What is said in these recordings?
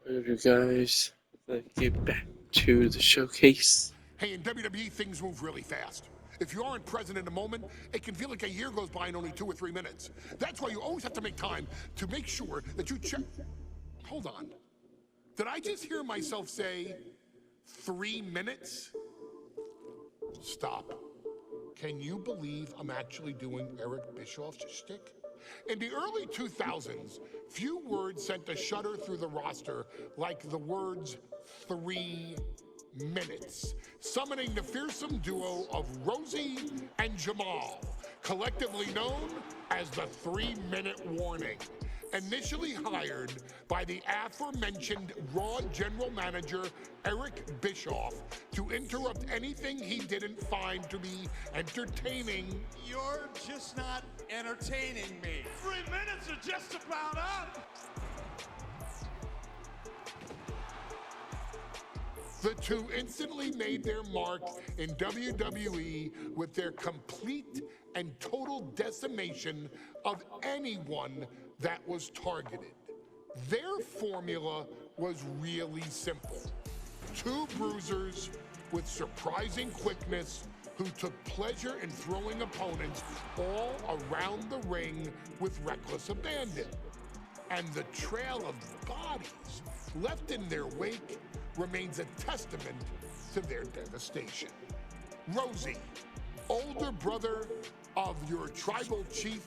You guys, let's get back to the showcase. Hey, in WWE, things move really fast. If you aren't present in the moment, it can feel like a year goes by in only 2 or 3 minutes. That's why you always have to make time to make sure that you check. Hold on. Did I just hear myself say 3 minutes? Stop. Can you believe I'm actually doing Eric Bischoff's shtick? In the early 2000s, few words sent a shudder through the roster like the words 3 minutes, summoning the fearsome duo of Rosie and Jamal, collectively known as the 3-minute warning. Initially hired by the aforementioned Raw general manager Eric Bischoff to interrupt anything he didn't find to be entertaining. You're just not entertaining me. 3 minutes are just about up. The two instantly made their mark in WWE with their complete and total decimation of anyone that was targeted. Their formula was really simple. Two bruisers with surprising quickness who took pleasure in throwing opponents all around the ring with reckless abandon. And the trail of bodies left in their wake remains a testament to their devastation. Rosie, older brother of your tribal chief,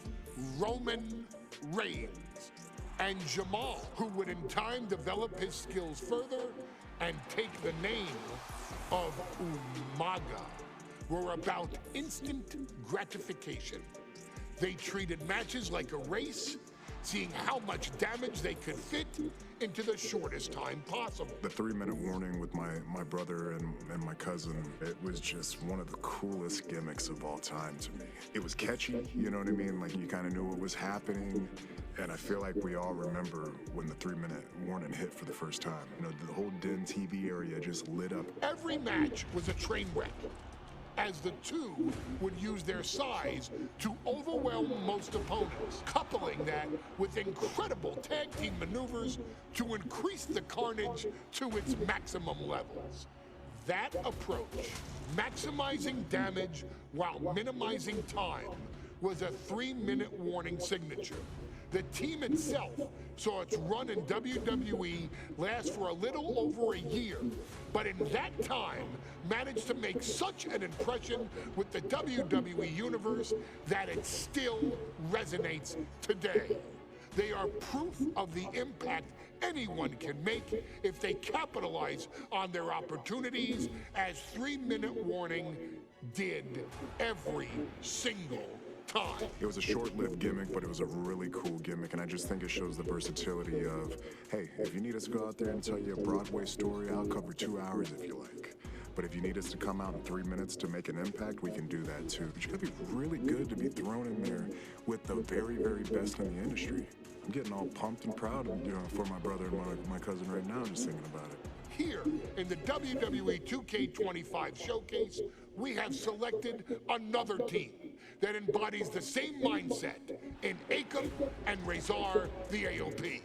Roman Reigns, and Jamal, who would in time develop his skills further and take the name of Umaga, were about instant gratification. They treated matches like a race, seeing how much damage they could fit into the shortest time possible. The 3-minute warning with my brother and my cousin, it was just one of the coolest gimmicks of all time to me. It was catchy, you know what I mean? Like you kind of knew what was happening. And I feel like we all remember when the 3-minute warning hit for the first time. You know, the whole Den TV area just lit up. Every match was a train wreck, as the two would use their size to overwhelm most opponents, coupling that with incredible tag team maneuvers to increase the carnage to its maximum levels. That approach, maximizing damage while minimizing time, was a 3-minute warning signature. The team itself saw its run in WWE last for a little over a year, but in that time managed to make such an impression with the WWE Universe that it still resonates today. They are proof of the impact anyone can make if they capitalize on their opportunities, as 3-minute warning did every single time. It was a short-lived gimmick, but it was a really cool gimmick, and I just think it shows the versatility of, hey, if you need us to go out there and tell you a Broadway story, I'll cover 2 hours if you like. But if you need us to come out in 3 minutes to make an impact, we can do that too. But you gotta be really good to be thrown in there with the very, very best in the industry. I'm getting all pumped and proud, for my brother and my cousin right now, just thinking about it. Here in the WWE 2K25 showcase, we have selected another team that embodies the same mindset in Akam and Razor the AOP.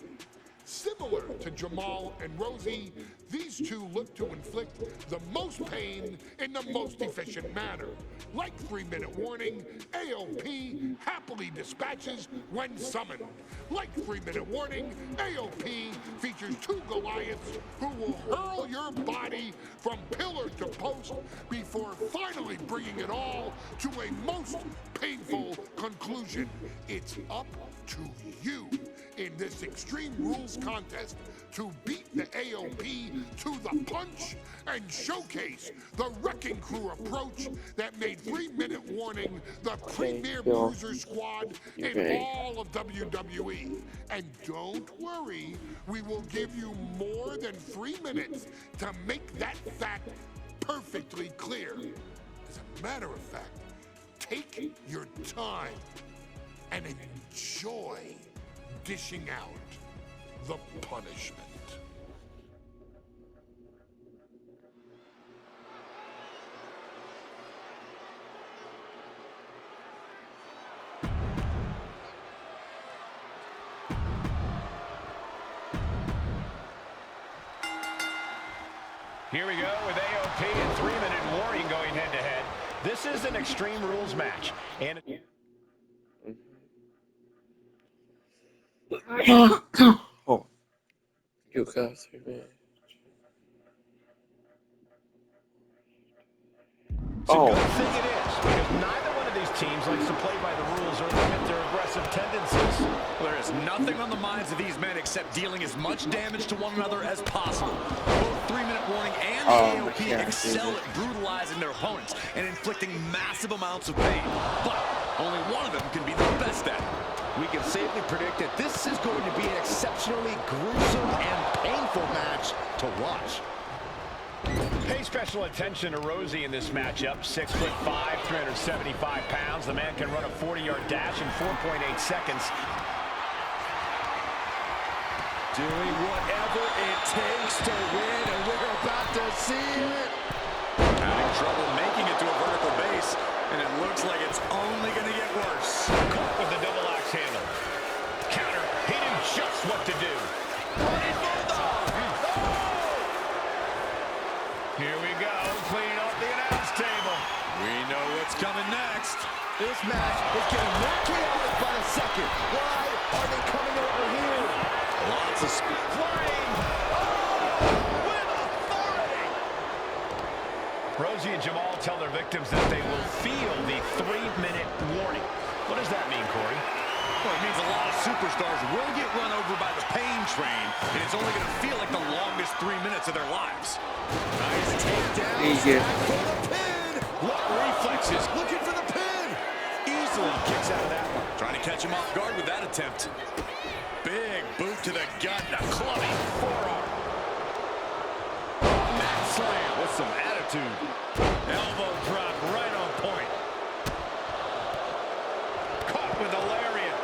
Similar to Jamal and Rosie, these two look to inflict the most pain in the most efficient manner. Like 3-minute warning, AOP happily dispatches when summoned. Like 3-minute warning, AOP features two Goliaths who will hurl your body from pillar to post before finally bringing it all to a most painful conclusion. It's up to you in this Extreme Rules contest to beat the AOP to the punch and showcase the Wrecking Crew approach that made 3-minute warning the premier bruiser squad in all of WWE. And don't worry, we will give you more than 3 minutes to make that fact perfectly clear. As a matter of fact, take your time and enjoy dishing out the punishment. Here we go with AOP and 3-minute warning going head-to-head. This is an Extreme Rules match. And Oh, you guys are man. It's a good thing it is, because neither one of these teams likes to play by the rules or limit their aggressive tendencies. There is nothing on the minds of these men except dealing as much damage to one another as possible. Both 3-minute warning and the AOP excel at brutalizing their opponents and inflicting massive amounts of pain. But only one of them can be the best at it. We can safely predict that this is going to be an exceptionally gruesome and painful match to watch. Pay special attention to Rosie in this matchup. 6'5", 375 pounds. The man can run a 40-yard dash in 4.8 seconds. Doing whatever it takes to win, and we're about to see it. Having trouble making it to a vertical base, and it looks like it's only going to get worse. Caught with the double axe handle. Counter. He knew just what to do. Here we go, cleaning up the announce table. We know what's coming next. This match is getting more chaotic by the second. Why are they coming over here? Lots of speed. Flying. With authority. Rosie and Jamal tell their victims that they will feel the 3-minute warning. What does that mean, Corey? Well, it means a lot of superstars will get run over by the pain train, and it's only going to feel like the longest 3 minutes of their lives. Nice takedown. Easy. For the pin. What reflexes? Looking for the pin. Easily kicks out of that one. Trying to catch him off guard with that attempt. Big boot to the gut. A clubbing forearm. Mat slam with some attitude. Elbow drop right on point. Caught with the lariat.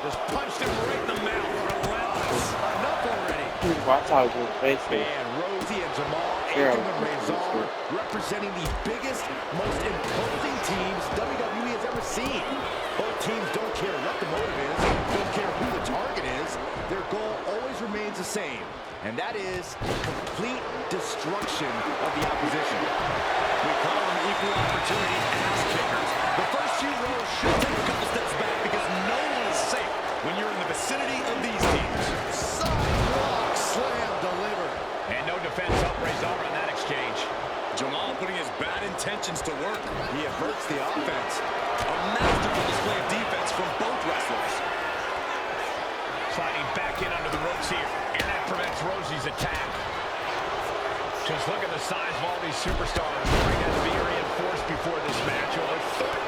Just punched him right in the mouth. Relentless. Enough already. Watch out, good face. And Rosie and Jamal Yeah. Aiken and Razor representing the biggest, most imposing teams WWE has ever seen. Both teams don't care what the motive is, don't care who the target is. Their goal always remains the same, and that is complete destruction of the opposition. We call them equal opportunity ass kickers. The first few rows should take a couple steps back because no one is safe when you're in the vicinity of these teams. Sidewalk slam delivered. And no defense up Razor on that exchange. Jamal putting his bad intentions to work. He averts the offense. A masterful display of defense from both wrestlers. Sliding back in under the ropes here. And that prevents Rosie's attack. Just look at the size of all these superstars. The ring has to be reinforced before this match. Over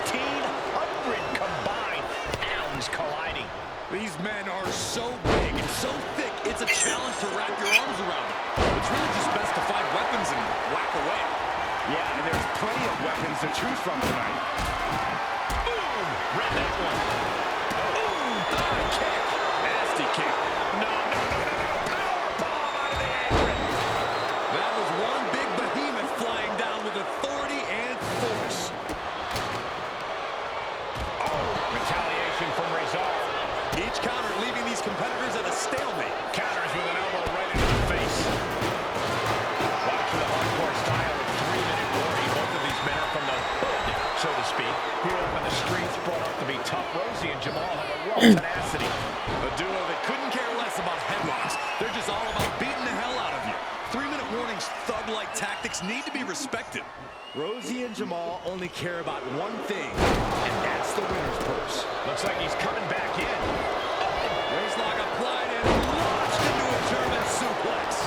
1,300 combined pounds colliding. These men are so big and so thick, it's a challenge to wrap your arms around them. It's really just best to find weapons and whack away. Yeah, and there's plenty of weapons to choose from tonight. Boom! Read that one. Boom! Thigh kick. Nasty kick. No. Powerbomb out of the apron. That was one big behemoth flying down with authority and force. Oh, retaliation from Razor. Each counter leaving these competitors at a stalemate. Counters with an elbow right into the face. Watch the hardcore style of 3-minute warning. Both of these men are from the hood, so to speak. Grew up in the streets, brought up to be tough. Rosie and Jamal have a raw tenacity. A duo that couldn't care less about headlocks. They're just all about beating the hell out of you. 3-minute warnings, thug-like tactics need to be respected. Rosie and Jamal only care about one thing, and that's the winner's purse. Looks like he's coming back in. Waistlock applied and launched into a German suplex.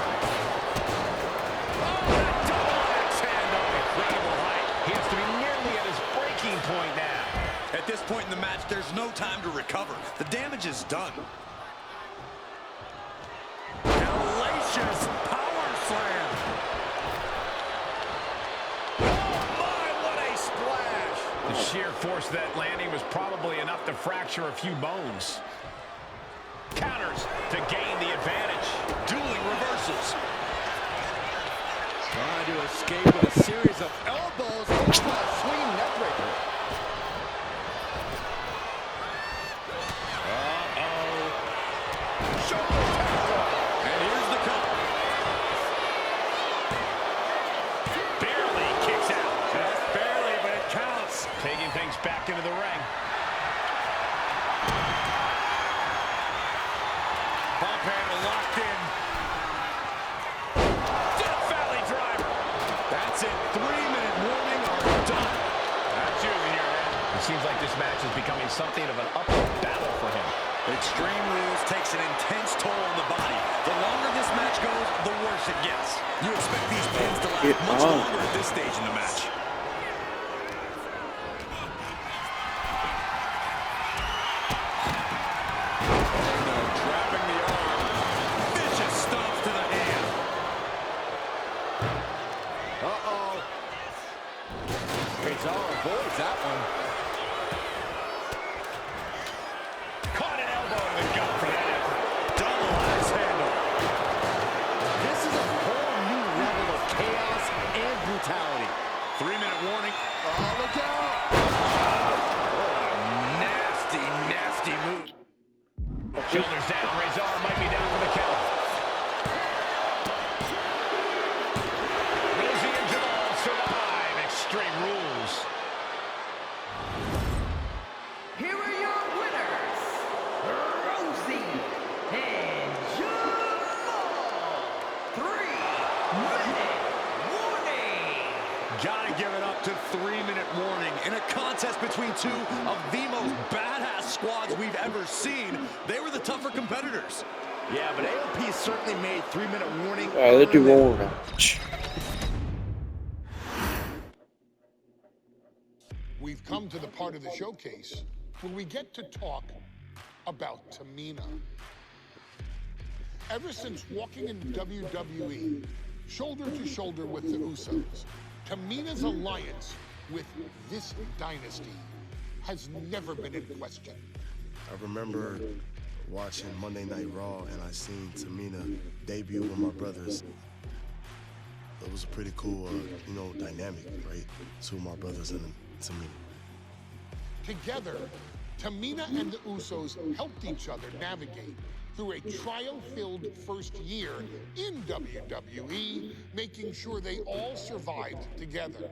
Oh, that double axe handle. Incredible height. He has to be nearly at his breaking point now. At this point in the match, there's no time to recover. The damage is done. Hellacious power slam. The sheer force of that landing was probably enough to fracture a few bones. Counters to gain the advantage. Dueling reversals. Trying to escape with a series of elbows into a swinging neckbreaker. Shoulder tackle. And here's the cover. Pump handle locked in. Death Valley driver. That's it. 3-minute warning are done. That's using your head. It seems like this match is becoming something of an uphill battle for him. Extreme Rules takes an intense toll on the body. The longer this match goes, the worse it gets. You expect these pins to last much longer at this stage in the match. Trapping the arm. Vicious stomps to the hand. Uh-oh. Rezar avoids that one. Caught an elbow to the gut for that effort. Double axe handle. This is a whole new level of chaos and brutality. 3-minute warning. Oh, look out! Nasty, nasty move. Shoulders down. Rezar might be down for the count. Rosie and Jamal survive Extreme Rules. Here are your winners, Rosie and Jamal. 3-minute warning. Gotta give it up to 3-minute warning. In a contest between two of the most badass squads we've ever seen, they were the tougher competitors. Yeah, but AOP certainly made 3-minute warning. Let's do one more match. We've come to the part of the showcase where we get to talk about Tamina. Ever since walking into WWE, shoulder to shoulder with the Usos, Tamina's alliance with this dynasty has never been in question. I remember watching Monday Night Raw and I seen Tamina debut with my brothers. It was a pretty cool, dynamic, right? Two of my brothers and Tamina. Together, Tamina and the Usos helped each other navigate through a trial-filled first year in WWE, making sure they all survived together.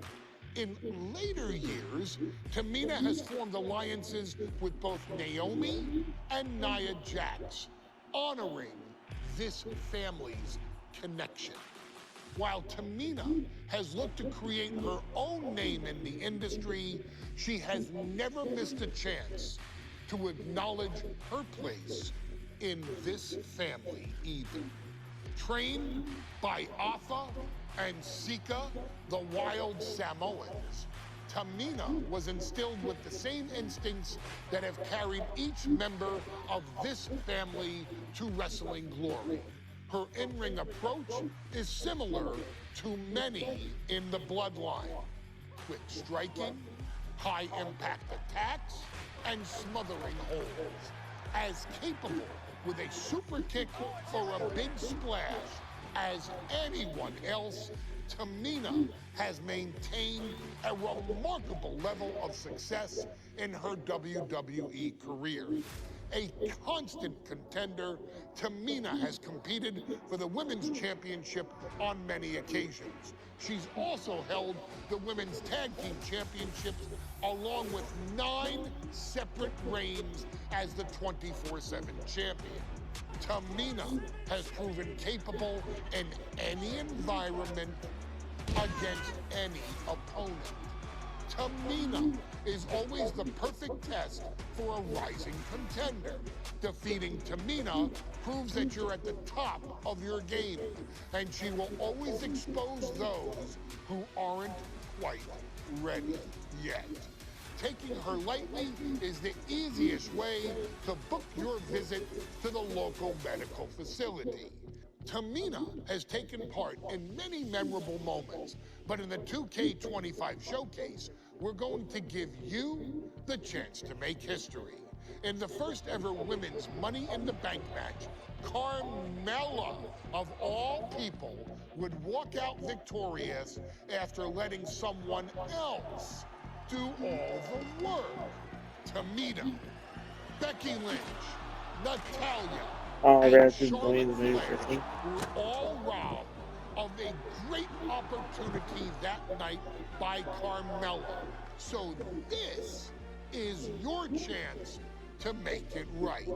In later years, Tamina has formed alliances with both Naomi and Nia Jax, honoring this family's connection. While Tamina has looked to create her own name in the industry, she has never missed a chance to acknowledge her place in this family either. Trained by Afa and Sika, the wild Samoans, Tamina was instilled with the same instincts that have carried each member of this family to wrestling glory. Her in-ring approach is similar to many in the bloodline. Quick striking, high-impact attacks, and smothering holds. As capable with a super kick or a big splash as anyone else, Tamina has maintained a remarkable level of success in her WWE career. A constant contender, Tamina has competed for the Women's Championship on many occasions. She's also held the Women's Tag Team Championships along with 9 separate reigns as the 24/7 champion. Tamina has proven capable in any environment against any opponent. Tamina is always the perfect test for a rising contender. Defeating Tamina proves that you're at the top of your game, and she will always expose those who aren't quite ready yet. Taking her lightly is the easiest way to book your visit to the local medical facility. Tamina has taken part in many memorable moments, but in the 2K25 showcase, we're going to give you the chance to make history. In the first ever women's Money in the Bank match, Carmella, of all people, would walk out victorious after letting someone else do all the work. Tamina, Becky Lynch, Natalya, and Charlotte Flair were all robbed of a great opportunity that night by Carmella. So this is your chance to make it right.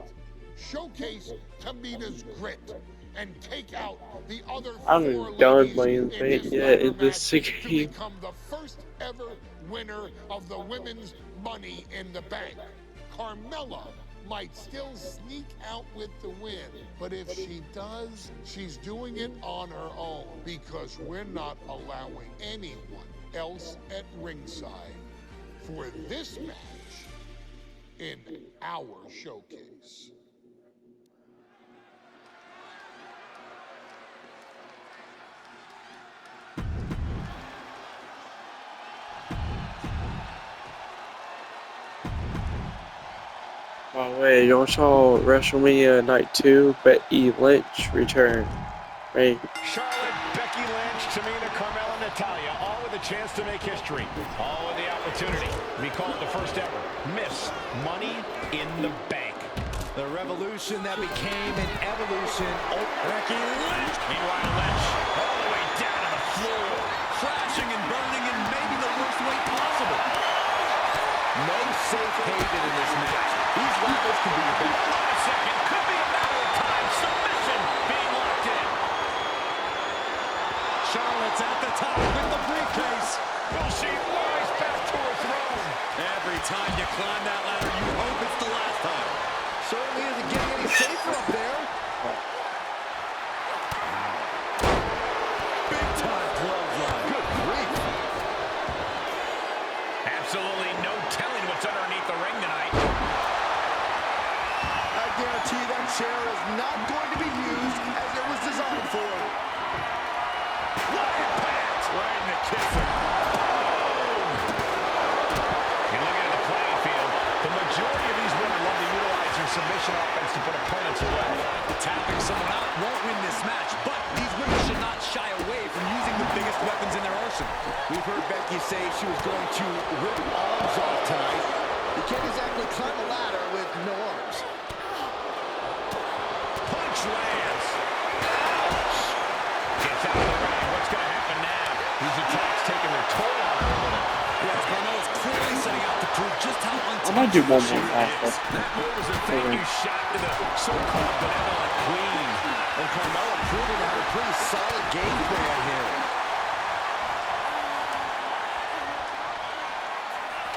showcase Tamina's grit and take out the other I'm four done ladies playing in Paint this yet ladder in this match to game. become the first ever winner of the women's Money in the Bank. Carmella might still sneak out with the win, but if she does, she's doing it on her own because we're not allowing anyone else at ringside for this match in our showcase. By the way, y'all saw WrestleMania Night 2, Becky Lynch return. Right? Charlotte, Becky Lynch, Tamina, Carmella, Natalya, all with a chance to make history. All with the opportunity to be called the first ever Miss Money in the Bank. The revolution that became an evolution. Oh, Becky Lynch. Meanwhile, Lynch all the way down to the floor, crashing and burning in maybe the worst way possible. no safe haven in this match. These rivals can be your best. A second, could be a matter of time. Submission being locked in. Charlotte's at the top with the briefcase. Will she rise back to her throne? Every time you climb that ladder, you hope it's the last time. Certainly isn't getting any safer up there. Big time clothesline. Good grief. Absolutely no telling what's underneath the ring tonight. I guarantee that chair is not going to be used as it was designed for. What impact! Right in the kisser. And looking at the playing field, the majority of these women love to utilize their submission offense to put opponents away. Tapping someone out won't win this match, but these women should not shy away from using the biggest weapons in their arsenal. We've heard Becky say she was going to rip arms off tonight. You can't exactly climb a ladder with no arms. Punch lands. Ouch! Gets out of the ring. What's going to happen now? These attacks taking their toll on her a little. Yes, Carmella's clearly setting out to prove just how I might do one more untouchable match. That move was a thank you shot to the so-called benevolent queen. And Carmella proving to have a pretty solid game plan here.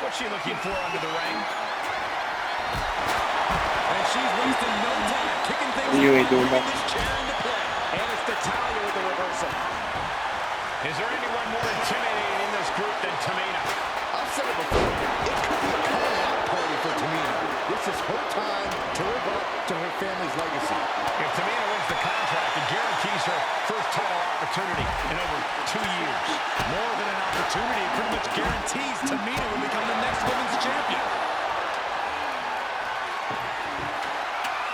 What's she looking for under the ring? And she's wasting no time kicking things You ain't doing bringing that. this chair into play. And it's Natalya with the reversal. Is there anyone more intimidating in this group than Tamina? I've said it before. It could be a coming out party for Tamina. This is her time to live up to her family's legacy. If Tamina wins the contract, it guarantees her first title opportunity in over 2 years. More than an opportunity, it pretty much guarantees Tamina will become the next women's champion.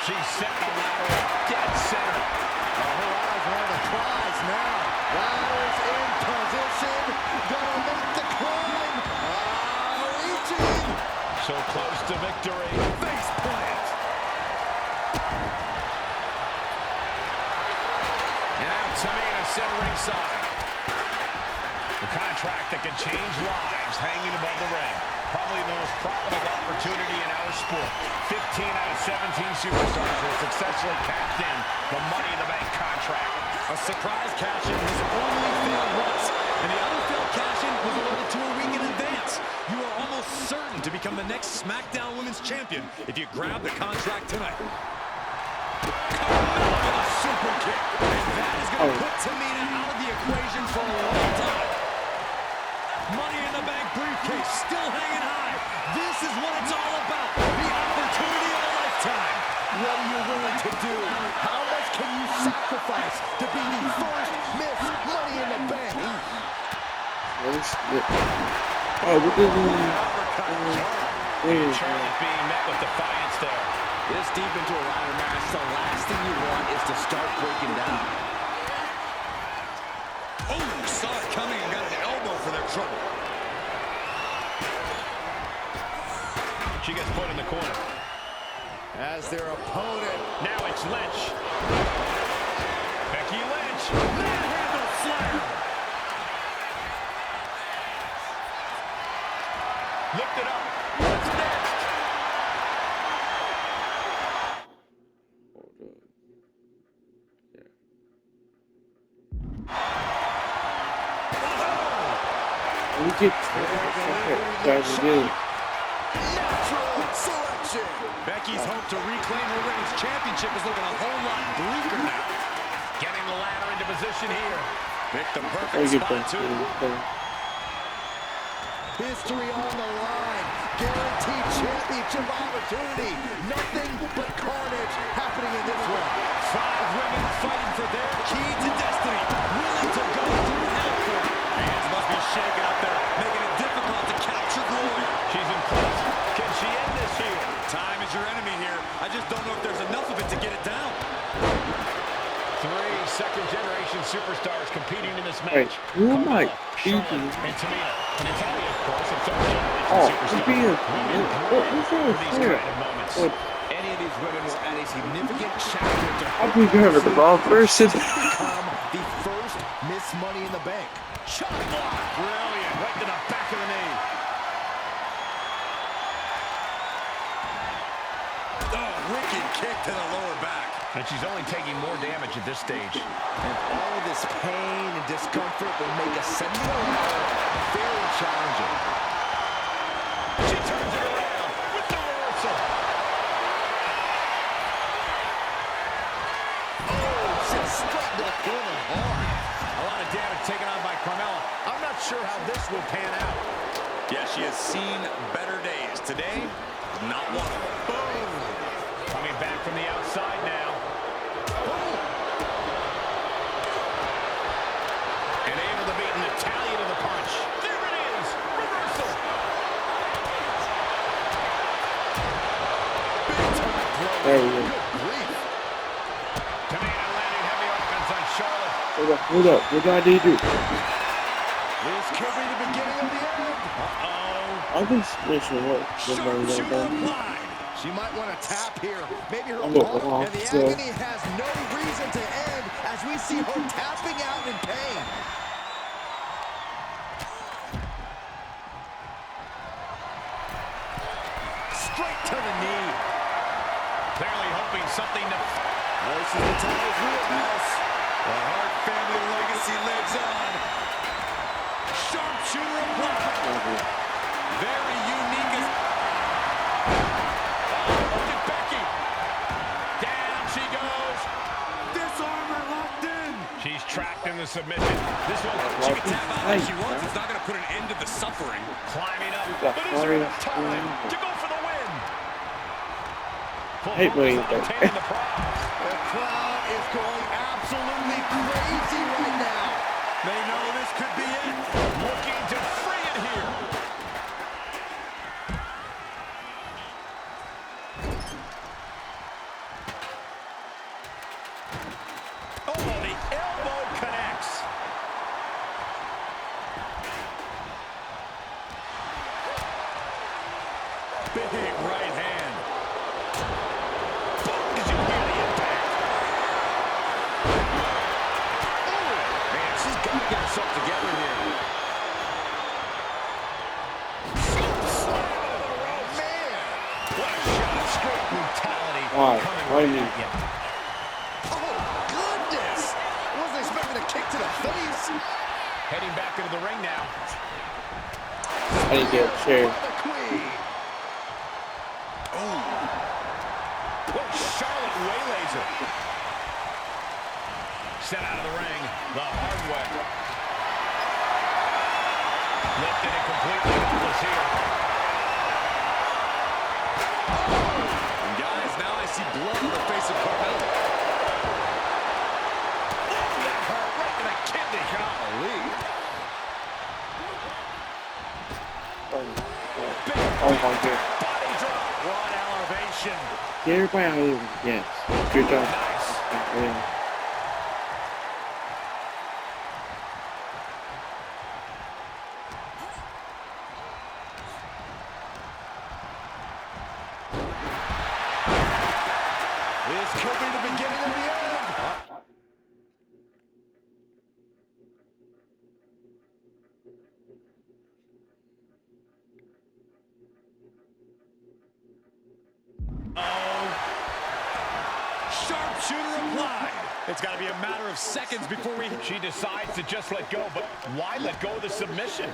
She's setting the ladder up dead center. Her eyes are on the prize now. Ladders in position. Gonna make the climb. Reaching. So close to victory. Face plant. And now Tamina set ringside. The contract that can change lives hanging above the ring. Probably the most profitable opportunity in our sport. 15 out of 17 superstars will successfully cashed in the Money in the Bank contract. A surprise cash-in has only failed once, and the other failed cash-in was awarded to a week in advance. You are almost certain to become the next SmackDown Women's Champion if you grab the contract tonight. Carmella with a super kick, and that is going to put Tamina out of the equation for a long time. Money in the Bank briefcase still hanging high. This is what it's all about, the opportunity of a lifetime. What are you willing to do? How much can you sacrifice to be the first Miss Money in the Bank? Oh, what did Charlotte being met with defiance there. This deep into a ladder match, the last thing you want is to start breaking down. Oh, saw it coming and got an elbow for their trouble. She gets put in the corner. As their opponent. Now it's Lynch. Becky Lynch. Manhandle slam. Lift it up. What's next? get guys again. Natural selection. Becky's hope to reclaim her women's championship is looking a whole lot bleaker now. Getting the ladder into position here. Picked the perfect spot, too. History on the line. Guaranteed championship opportunity. Nothing but carnage happening in this one. 5 women fighting for their key to destiny. Willing to go through hell for it. Hands must be shaking up there, making it difficult to capture glory. She's in place. Can she end this here? Time is your enemy here. I just don't know if there's enough of it to get it down. 3 second-generation superstars competing in this Wait, match. who am I beating? And Tamina. Natalia, of course, a third-generation Oh, superstar. I'm being. What was For that? these kind of moments. Any of these women will add a significant chapter to I'll be going to the wrong person. become the first Miss Money in the Bank. Shot block. Brilliant. Right to the back of the knee. Oh, wicked kick to the lower back. And she's only taking more damage at this stage. And all of this pain and discomfort will make ascending a ladder very challenging. She turns it around with the reversal. Oh, just struck the corner hard. A lot of damage taken on by Carmella. I'm not sure how this will pan out. Yeah, she has seen better days. Today, not one of them. Boom. Coming back from the outside now. And able to beat Natalia to the punch. There it is. Reversal. Big time blow. There we go. Good grief. Tamina landing heavy offense on Charlotte. Hold up. What do I need to do? This could be the beginning of the end. Uh-oh. I'll just mission work. Sharpshooter applied. She might want to tap here. Maybe her I'm gonna pulse walk, and the so- agony has no reason to end as we see her tapping out in pain. Straight to the knee. Clearly hoping something to... This is the title's wheelhouse. The Hart family legacy lives on. Sharpshooter applied. Very unique. Look at Becky. Down she goes. Disarm her locked in. She's trapped in the submission. This one, she can tap out if she wants. It's not going to put an end to the suffering. Climbing up. got But is there enough fire. time to go for the win? Full Hate focus when on you obtaining the prize. The crowd is going absolutely crazy right now. They know this could be it. Looking to free it here. Oh, the elbow connects. Big right hand. Boom, did you hear the impact? Oh, man, she's got to get herself together here. Man. What a shot. Straight brutality. Why? Coming Why right me? at you. Oh, goodness. I wasn't expecting a kick to the face. Heading back into the ring now. I didn't get a chair. The Queen. What Charlotte waylays her. Sent out of the ring the hard way. Lifted and completely helpless here. And guys, now I see blood on the face of Carmella. Oh, that hurt right in the kidney. Golly. Oh my god. Body drop. What elevation. Get everybody out of here. Yes. Good job. Nice. Yeah. This could be the beginning of the end. Sharpshooter applied. It's got to be a matter of seconds before she decides to just let go, but why let go of the submission?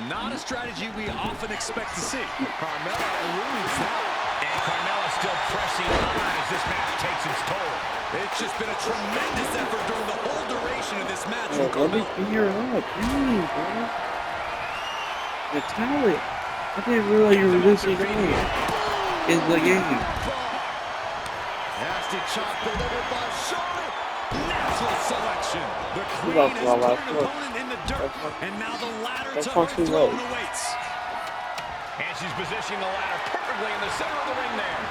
Not a strategy we often expect to see. Carmella eludes that. And Carmella still pressing on as this match takes its toll. It's just been a tremendous effort during the whole duration of this match. Oh, let me beat her up. Dang, bro. Natalia. I didn't realize you were losing out in the game. Nasty chop delivered by Charlotte. Natural selection. The Queen Look, has Lala, put an look. opponent in the dirt, and now the ladder That's to her fucking throne low. awaits. And she's positioning the ladder perfectly in the center of the ring there.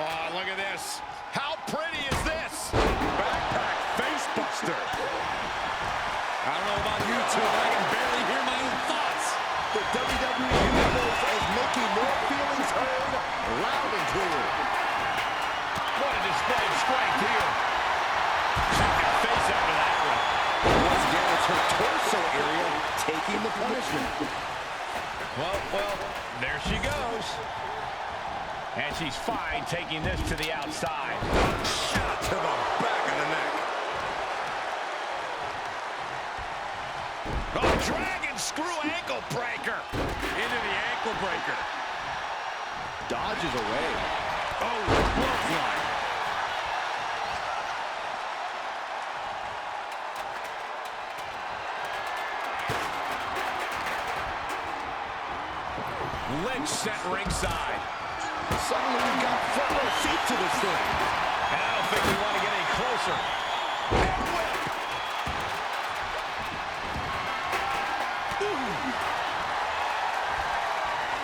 Oh, look at this. How pretty is this? Backpack face buster. I don't know about you two, but I can barely hear my own thoughts. The WWE Universe is making their feelings heard loud and clear. What a display of strength here. Shocking face after that one. Once again, it's her torso area taking the punishment. Well, there she goes. And she's fine taking this to the outside. Shot to the back of the neck. A dragon screw ankle breaker. Into the ankle breaker. Dodges away. Oh, clothesline. Lynch sent ringside. Suddenly we've got front row seat to this thing. And I don't think we want to get any closer. And whip.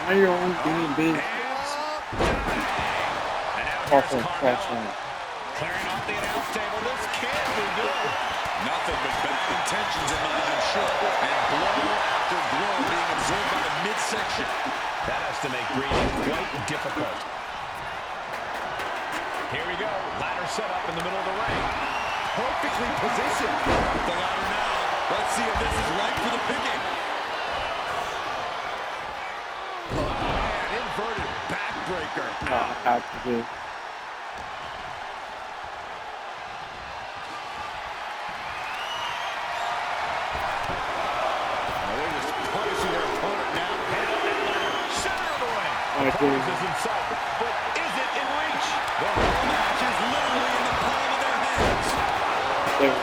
Why are you always being big? And now Awesome, here's Carmella. awesome. Clearing off the announce table. This can't be good. Nothing but bad intentions in mind, I'm sure. And blow after blow being absorbed by the midsection. That has to make breathing quite difficult. Here we go. Ladder set up in the middle of the ring. Perfectly positioned. The ladder now. Let's see if this is right for the picking. Man, inverted backbreaker. Have to do. They're just punishing their opponent now. Center of the ring. I The do. pose is in sight, but is it in reach? The whole match is literally in the palm of their hands. There.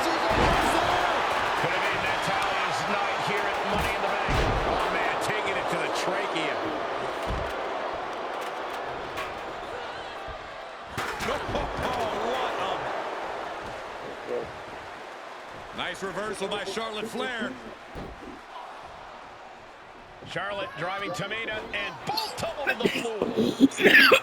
Could have been Natalia's night here at Money in the Bank. Oh, man, taking it to the trachea. Nice reversal by Charlotte Flair. Charlotte driving Tamina, and both tumble to the floor.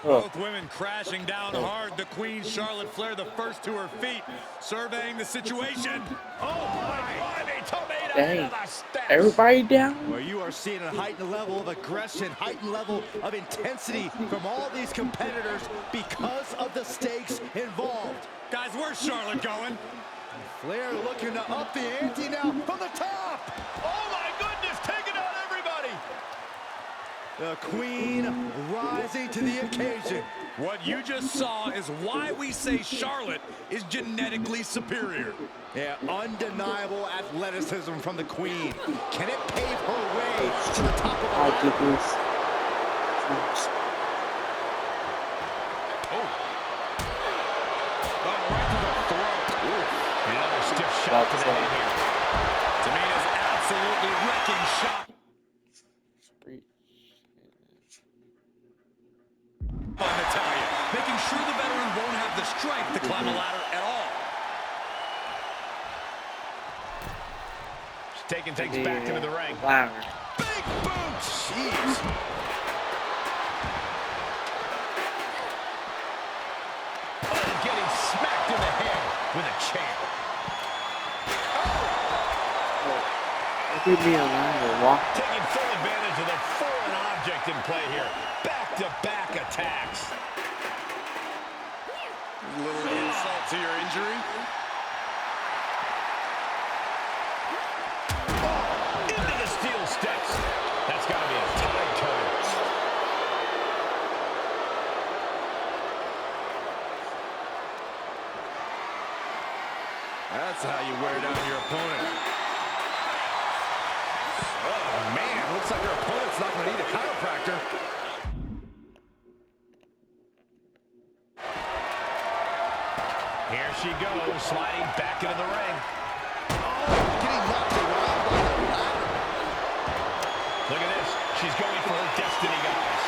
Both women crashing down hard. The Queen, Charlotte Flair, the first to her feet, surveying the situation. Oh, my God, Tamina Dang. into the steps. Everybody down? Well, you are seeing a heightened level of aggression, heightened level of intensity from all these competitors because of the stakes involved. Guys, where's Charlotte going? Flair looking to up the ante now from the top. Oh, my goodness, taking out everybody. The Queen rising to the occasion. What you just saw is why we say Charlotte is genetically superior. Yeah, undeniable athleticism from the Queen. Can it pave her way to the top of the I ladder? did this. Right to the throat. Ooh. Another stiff shot to the head here. Tamina's absolutely wrecking shot. On Natalya, making sure the veteran won't have the strength to climb a ladder at all. She's taking things back into the ring. Wow. Big boot! Jeez. Oh, getting smacked in the head with a chair. Give me a ladder. Walk. Taking full advantage of the foreign object in play here. Back-to-back attacks. A little insult to your injury. Into the steel steps. That's got to be a tied turn. That's how you wear down your opponent. Oh, man, looks like your opponent's not going to need a chiropractor. Here she goes, sliding back into the ring. Oh, getting knocked around by the ladder. Look at this. She's going for her destiny, guys.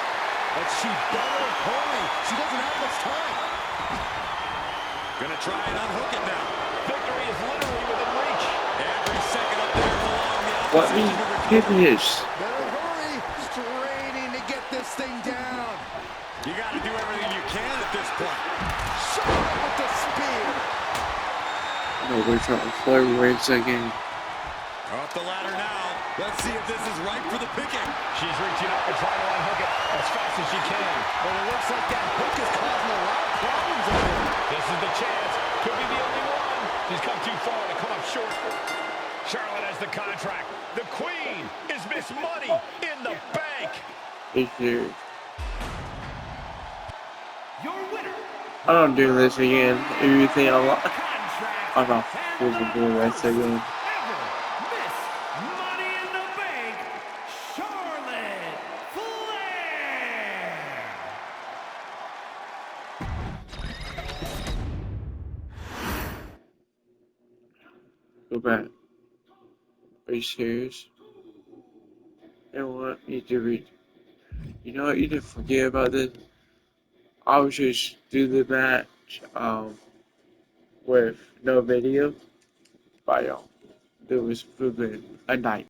But she better hurry. She doesn't have much time. Gonna try and unhook it now. Victory is literally within reach. Every second up there along the Let me hit this. Better hurry. Straining to get this thing down. You gotta do everything you can at this point. Shot with the spear. No, we're trying to flirt race again. Up the ladder now. Let's see if this is right for the picking. She's reaching up and trying to unhook it as fast as she can. But it looks like that hook is causing a lot of problems up there. This is the chance. Could be the only one. She's come too far to come up short. Charlotte has the contract. The queen is Miss Money in the Bank. It's here. Your winner. I don't do this again. If you think I like, Contract. I'm not going to do this again. Ever. Miss Money in the Bank. Charlotte Flair. Go back. Are you serious? You know what? You need to read. You know what? You didn't forget about this. I would just do the match with no video. Bye y'all. There was a night.